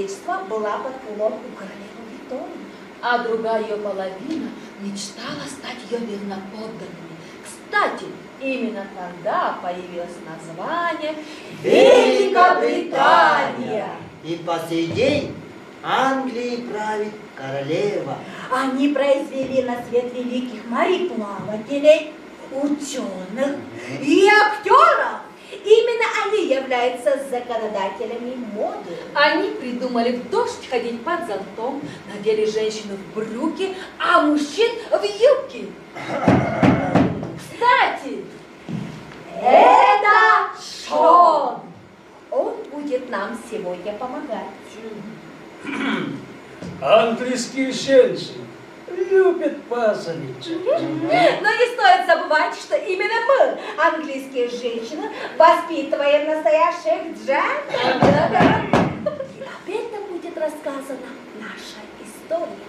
Величества была под крылом у королевы Виктории, а другая ее половина мечтала стать ее верноподданными. Кстати, именно тогда появилось название Великобритания. И по сей день Англией правит королева. Они произвели на свет великих мореплавателей, ученых и актеров. Именно они являются законодателями моды. Они придумали в дождь ходить под зонтом, надели женщину в брюки, а мужчин в юбки. Кстати, Это Шон. Он будет нам сегодня помогать. Английские женщины любят позорничать. Но не стоит забывать, что именно мы, английские женщины, воспитываем настоящих джентльменов. И об этом будет рассказана наша история.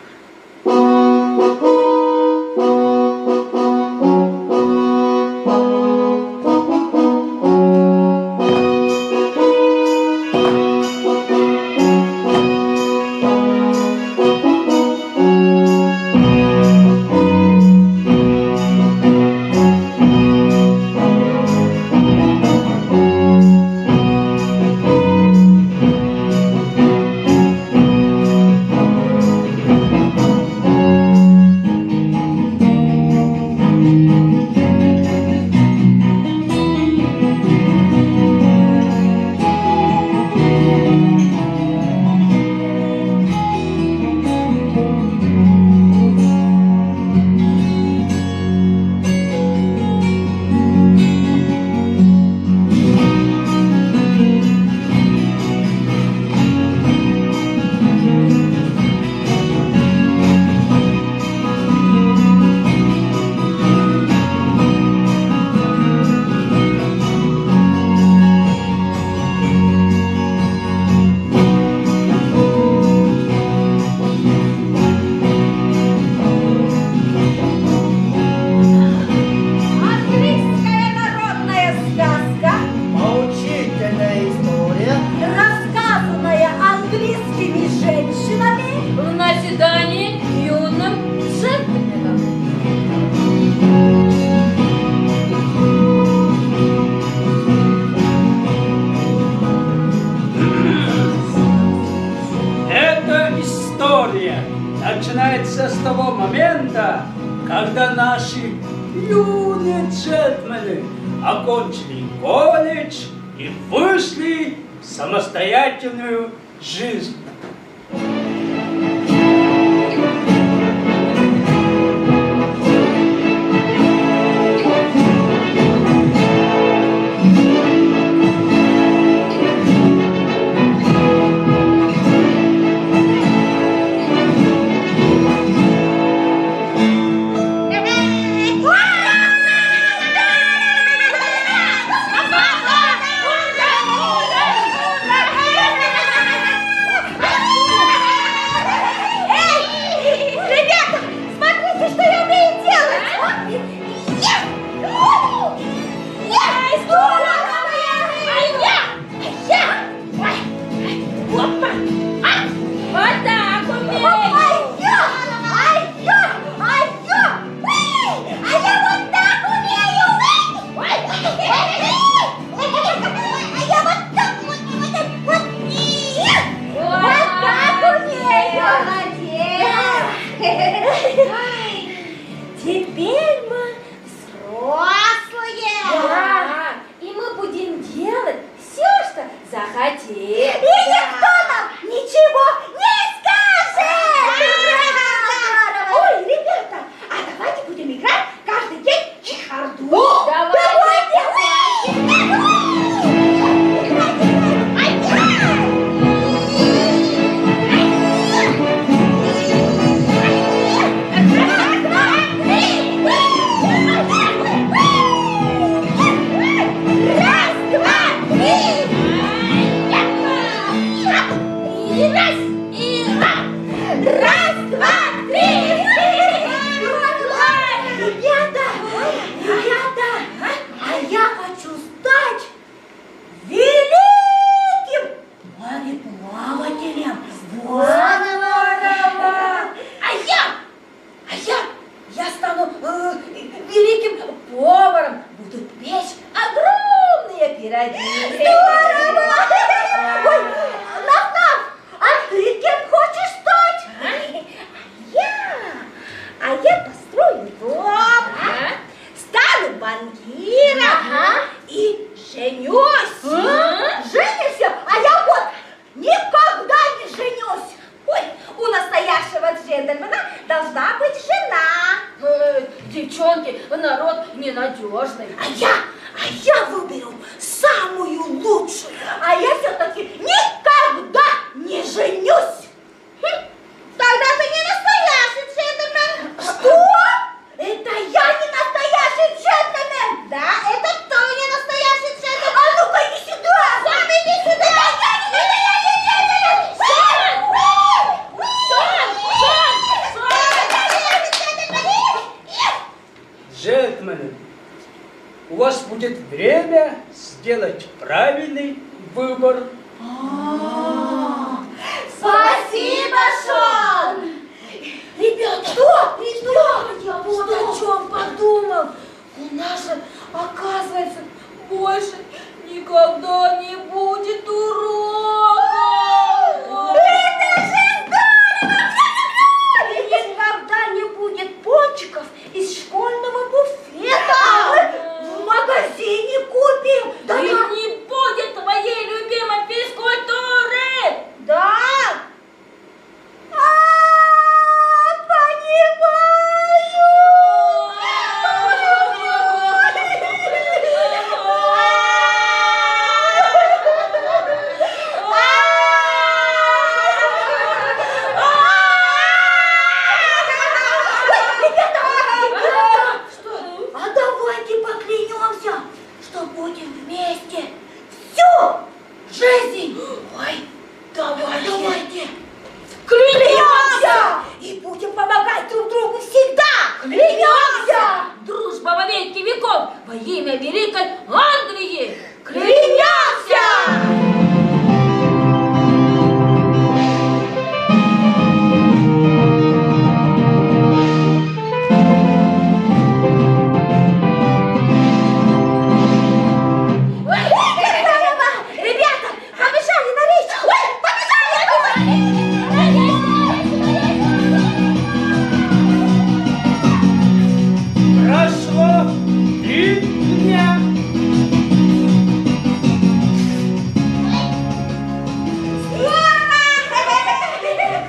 Начинается с того момента, когда наши юные джентльмены окончили колледж и вышли в самостоятельную жизнь. Теперь мы взрослые. Да. И мы будем делать все, что захотим. И никто нам ничего не скажет. Ой, ребята, а давайте будем играть каждый день в чехарду. Давайте. Давайте. А я построю дом, стану банкиром и женюсь. Женишься? А я вот никогда не женюсь. Ой, у настоящего джентльмена должна быть жена. Девчонки, народ ненадежный. А я выберу самую лучшую. А я все-таки никогда не женюсь. Тогда ты не настоящий джентльмен. Что? Это я не настоящий джентльмен. Да, это ты не настоящий джентльмен. А ну-ка иди сюда. Сам иди сюда. Это я не настоящий джентльмен. Джентльмены, у вас будет время сделать правильный выбор. Спасибо, Шон. Ребята, что? Я вот о чем подумал. У нас же, оказывается, больше никогда не будет урока. Это же здорово! И никогда не будет пончиков из школьного буфета. В магазине купим. Да, И не будет твоей любимой физкультуры. да. А давайте поклянемся, что будем вместе всю жизнь. Ой, давайте. Клянемся! И будем помогать друг другу всегда. Клянемся! Дружба во веки веков во имя великой Англии. Клянемся! Ребята, побежали на речку! Ой, Прошло 3 дня.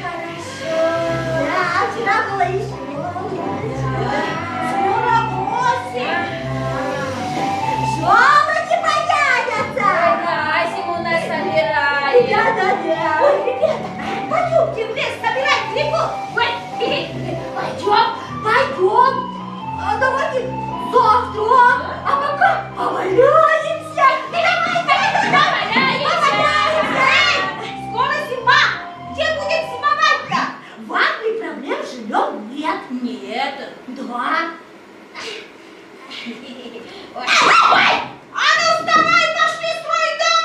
Хорошо. Да, вчера было еще. Скоро осень. Желуди появятся. На зиму нас собирает. Да. Ой, ребята, пойдемте в лес собирать грибов. Ой, пойдем. А давайте завтра. А пока поваляемся. Скоро зима. Где будем зимовать-то? В Англии проблем с жильем нет. Нет. Да. Ой, а ну вставай, пошли в свой дом.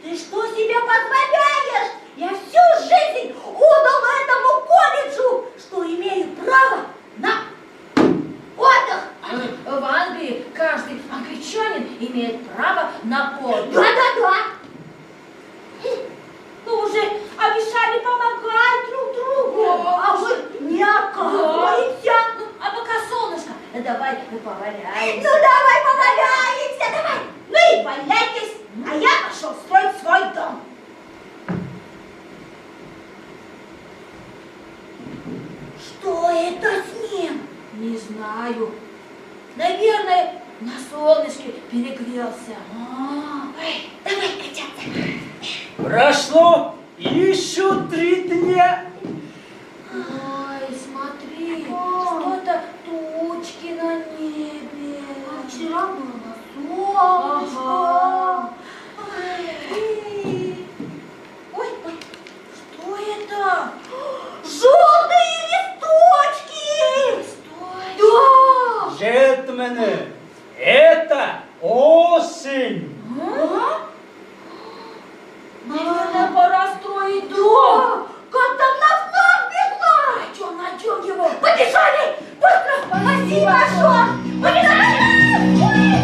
Ты что себе позволяешь? Я всю жизнь отдал этому колледжу, что имею право на отдых. В Англии каждый англичанин имеет право на отдых. Да. Ну уже обещали помогать друг другу, а мы не оказываемся. Ну, а пока солнышко, давай поваляемся. Ну давай поваляемся, давай. Ну и валяйтесь, а я пошел строить свой дом. Что это с ним? Не знаю. Наверное, на солнышке перегрелся. Ой, давай качаться. Прошло еще 3 дня. Ой, смотри, что-то тучки на небе. Вчера было солнышко. Ага. Ой, что это? Желтые листочки! Да! Джентльмены, это осень. Наверное, пора строить дом. Как там давно бежать? Найдем его. Побежали! Быстро! Спасибо, Шон! Побежали!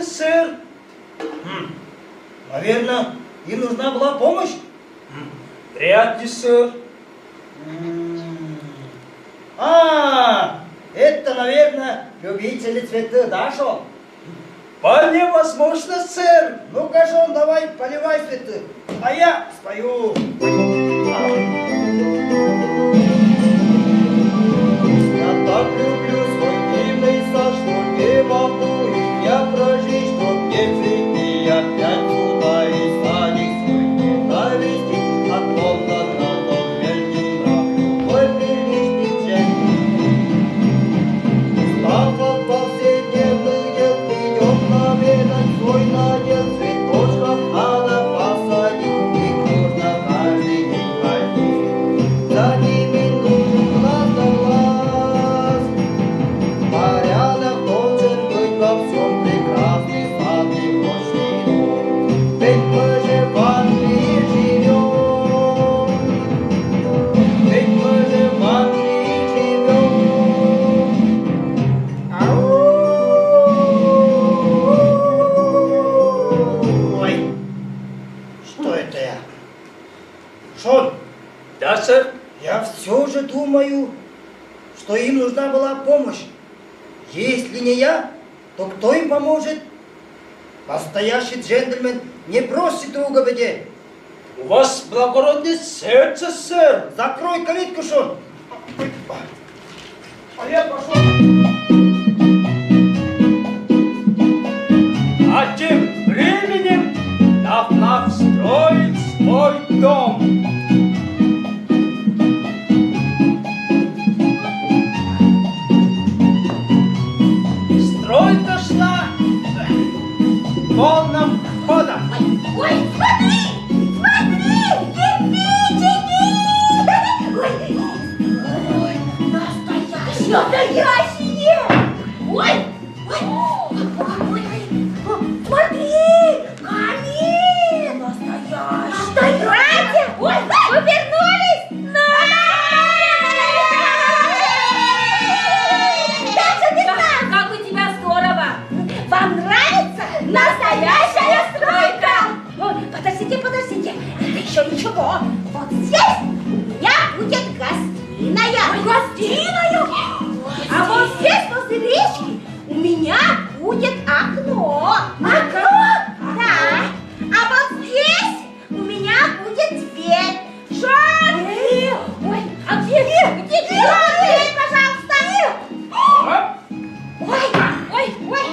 сэр. Наверное, им нужна была помощь? Вряд ли, сэр. Это, наверное, любители цветы, да, шо? Вполне возможно, сэр. Ну-ка, Шон, давай, поливай цветы, а я спою. Я так люблю свой дивный сад, что не могу я прожить, чтоб не цветы опять сюда и садик свой не навести, а томно на том мелкий прав, мой приличный чай. Став от повседневных дел, идет наведать свой надел, цветочков надо посадить, их нужно каждый день ходить. За ними нужен глаз да глаз, порядок должен быть во всем, прекрасный сад и мощный дом. Ведь мы же в Англии живем, ведь мы же в Англии живем. Ой, что это я? Шон, Да, сэр. я все же думаю, что им нужна была помощь. Если не я, то кто им поможет? Настоящий джентльмен не просит друга в беде. У вас благородное сердце, сэр. Закрой калитку, Шон. А я пошел. А тем временем Наф-Наф строит свой дом. Стройка шла полным ходом. Ой, смотри! Смотри! Кирпичики! Ой, настоящие! Ой! Ой! Ой! Смотри! Камин! Настоящий! Ой, вы вернулись? Как у тебя здорово! Вам нравится настоящая стройка? Ой, подождите, подождите, это еще ничего. Вот здесь у меня будет гостиная. Гостиная? А вот здесь возле речки у меня будет окно. Окно? Да. А вот здесь у меня будет дверь. Шарик! Ой, а дверь? Где дверь? Дверь, пожалуйста. Ой, ой, ой.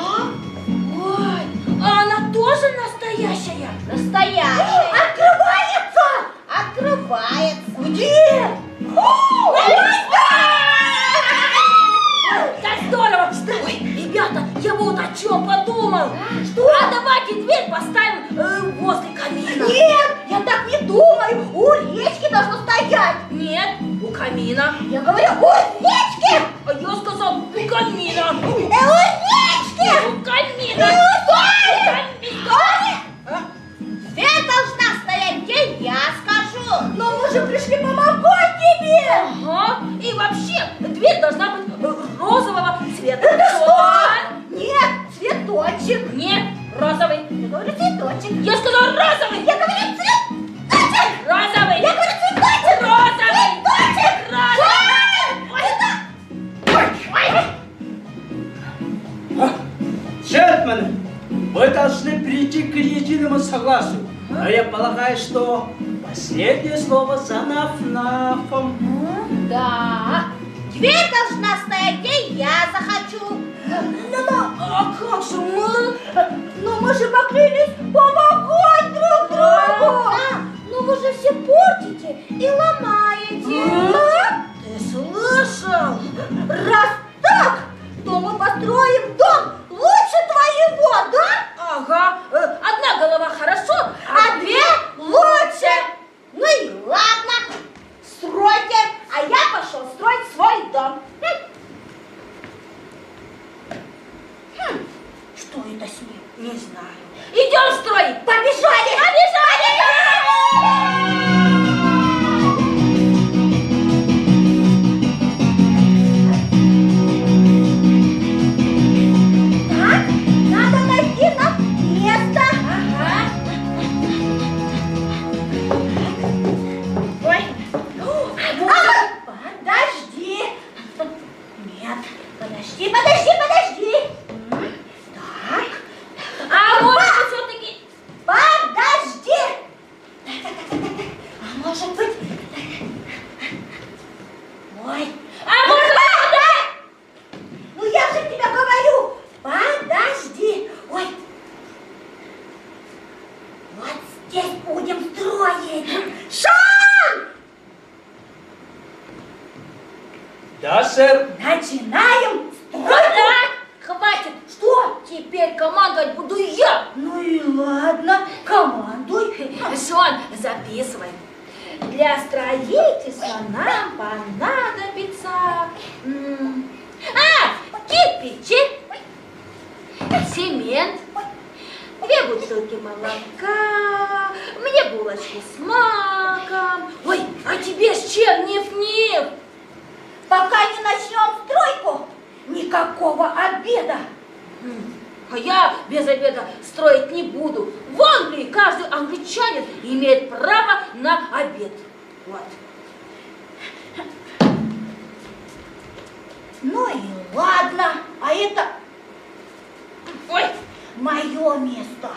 Ой, а она тоже настоящая? Настоящая. Открывается! Открывается. Где? Как здорово! Ой, ребята, я вот о чем подумал. Что? А давайте дверь поставим возле камина. Нет, я так не думаю. У речки должно стоять. Нет, у камина. Я говорю, у речки. А я сказал, у камина. У речки. У камина. Дверь должна стоять, где я скажу. Но мы же пришли помогать тебе. Ага. И вообще, дверь должна быть розового цвета. Что? Нет, цветочек. Нет, розовый. Я говорю цветочек. Я сказал розовый. Я говорю цветочек. Розовый. Я говорю цветочек. Розовый. Цветочек. Розовый. Джентльмены, вы должны прийти к единому согласию. Но я полагаю, что последнее слово за Наф-Нафом. Да. Дверь должна стоять, где я захочу. А как же мы? Но мы же поклялись помогать друг другу. Но вы же все портите и ломаете. Ты слышал? Раз так, то мы построим дом лучше твоего, да? Ага. Одна голова хорошо, а две лучше. Ну и ладно. Стройте, а я пошел строить свой дом. Что это с ним? Не знаю. Идем строить. Побежали. Побежали. Так, надо найти на здесь будем строить. Шон! Да, сэр. Начинаем строить. Хватит! Что? Теперь командовать буду я! Ну и ладно, командуй. Шон, записывай. Для строительства нам понадобится кирпичи, цемент, 2 бутылки молока, мне булочки с маком. Ой, а тебе с чем, Ниф-Ниф? Пока не начнем стройку, никакого обеда. А я без обеда строить не буду. В Англии каждый англичанин имеет право на обед. Вот. Ну и ладно, а это Ой, мое место.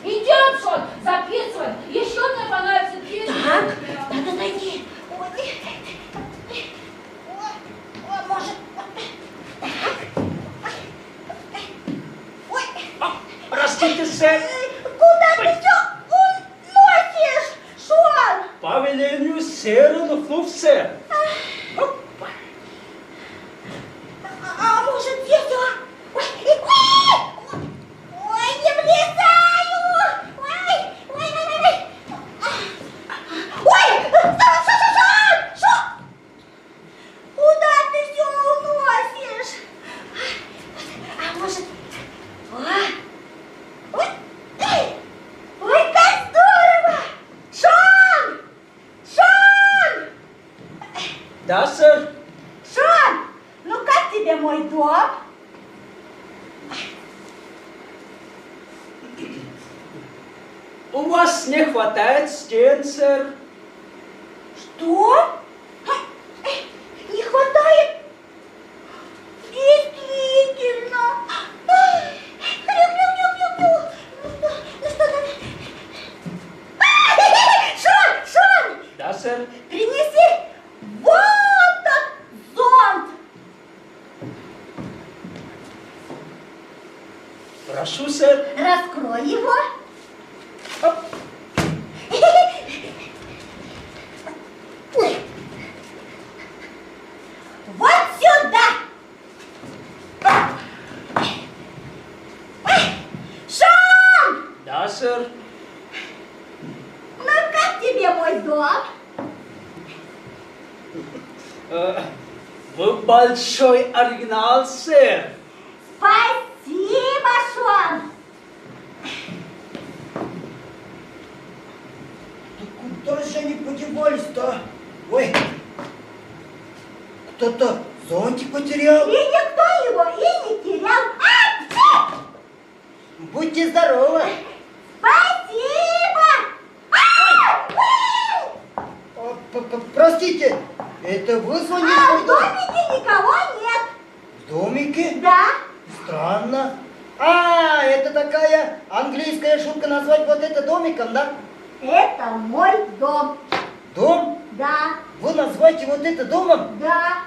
идем, Шон, записывай. Еще мне понравится песня. Так, надо найти. Ой, может, так. Ой, Простите, сэр. куда ты все уносишь, Шон? По велению сэра Нуфнуф, сэр. А может, здесь, Ой, ой, не влезаю! Ой! Шон! Куда ты все уносишь? А может... Ой, как здорово! Шон! Шон! Да, сэр. Шон, ну как тебе мой дом? У вас не хватает стен, сэр. Что? Не хватает? Действительно. Ну что там? Шон, Да, сэр. принеси вот тот зонт. Прошу, сэр. Раскрой его. Вот сюда! Шон! Да, сэр. Ну как тебе мой дом? Вы большой оригинал, сэр. Спасибо, Шон! Да куда же они подевались-то? Ой, кто-то зонтик потерял. И никто его и не терял. Будьте здоровы. Спасибо! Простите, это вы звонили? А в домике никого нет. В домике? Да. Странно. А, это такая английская шутка назвать вот это домиком, да? Это мой дом. Дом? Да, Вы называете вот это домом? да.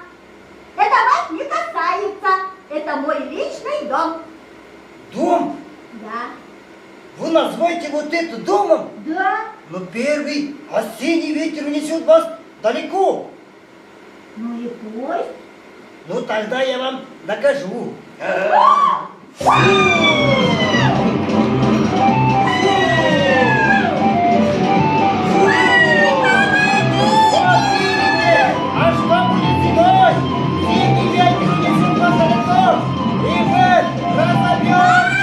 Это вас не касается. Это мой личный дом. Дом? Да, Вы называете вот это домом? да. Но первый осенний ветер унесет вас далеко. Ну и пусть. Ну тогда я вам накажу. Вот видите, а что будет зимой? Зимний ветер унесет вас далеко, и вы разобьетесь.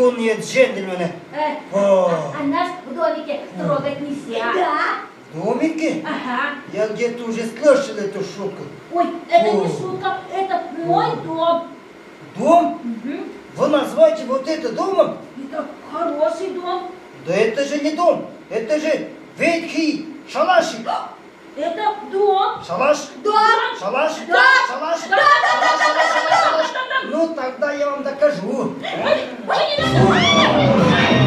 юные джентльмены. О. А нас в домике трогать нельзя. Да. Домики? Ага. Я где-то уже слышал эту шутку. Ой, это О. не шутка, это мой дом. Дом? Мгм. Вы называете вот это домом? Это хороший дом. Да это же не дом, это же ветхий шалашик. Это дом. Шалаш? Дом. Шалаш? Да. Шалаш? Да, да, да, да, да, да, да, да. Ну тогда я вам докажу. Ой, не надо.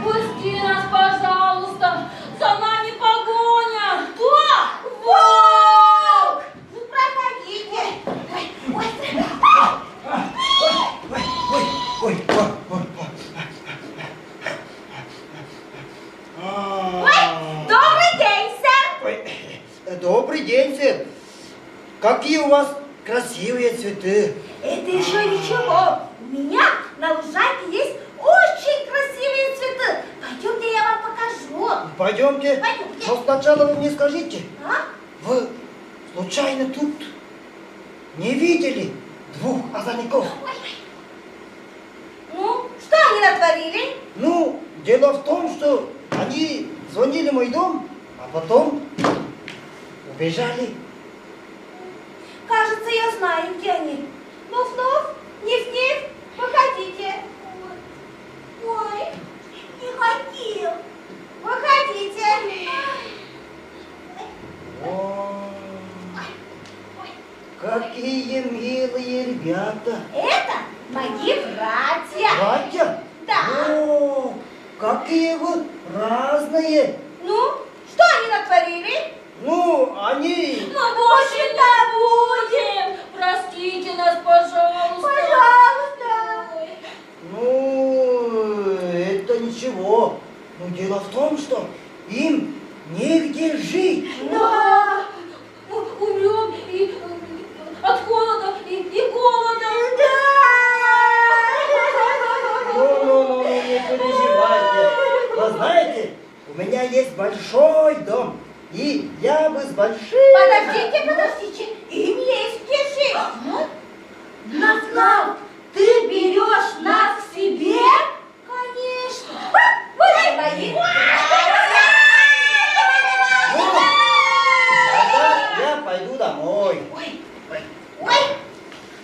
Пусти нас, пожалуйста, за нами погоня. Кто? Волк! Ну, проходите. Ой. Добрый день, сэр. Ой, добрый день, сэр. Какие у вас красивые цветы. Это еще ничего. У меня на лужайке есть очень красивые цветы. Пойдемте, я вам покажу. Пойдемте. Пойдемте. Но сначала вы мне скажите, А? вы случайно тут не видели двух озорников? Ну, что они натворили? Ну, дело в том, что они звонили в мой дом, а потом убежали. Кажется, я знаю, где они. Нуф-нуф, ниф-ниф, выходите. Ой, не хотел. Выходите. Какие милые ребята. Это мои братья. Братья? Да. О, какие вы разные. Ну, что они натворили? Ну, они... Мы больше не будем. Простите нас, пожалуйста. Пожалуйста. Ну, это ничего. Но дело в том, что им негде жить. Да. Мы умрем и от холода, и голода. Ну, не переживайте. Вы знаете, у меня есть большой дом. И я бы с большим... Подождите. Им есть где жить. Наф-наф, ты берешь нас к себе? Конечно. Вот мои. Ну, тогда я пойду домой. Ой,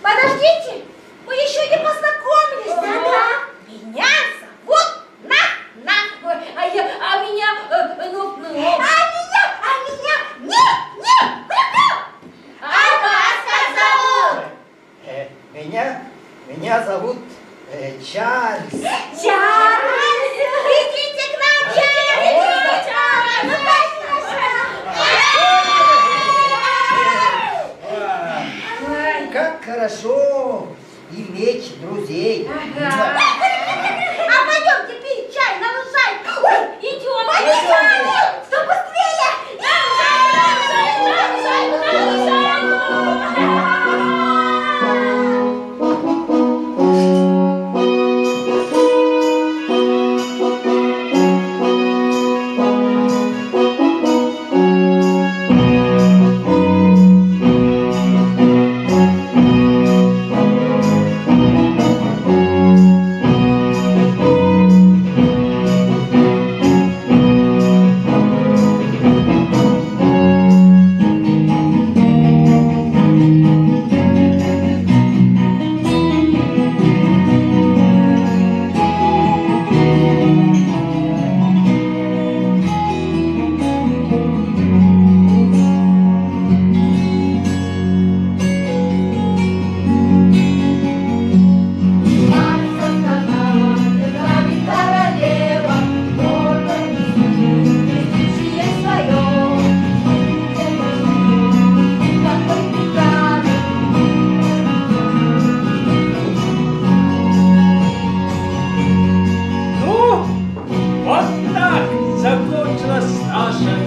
подождите, мы еще не познакомились. Да. Меня зовут На. А меня, А вас как зовут? Меня зовут Чарльз. Чарльз. Идите к нам, Чарльз. Ну, конечно. Как хорошо иметь друзей. Ага. А пойдемте пить чай на лужайку. Ой, идем. Пойдем. Что быстрее. с нашей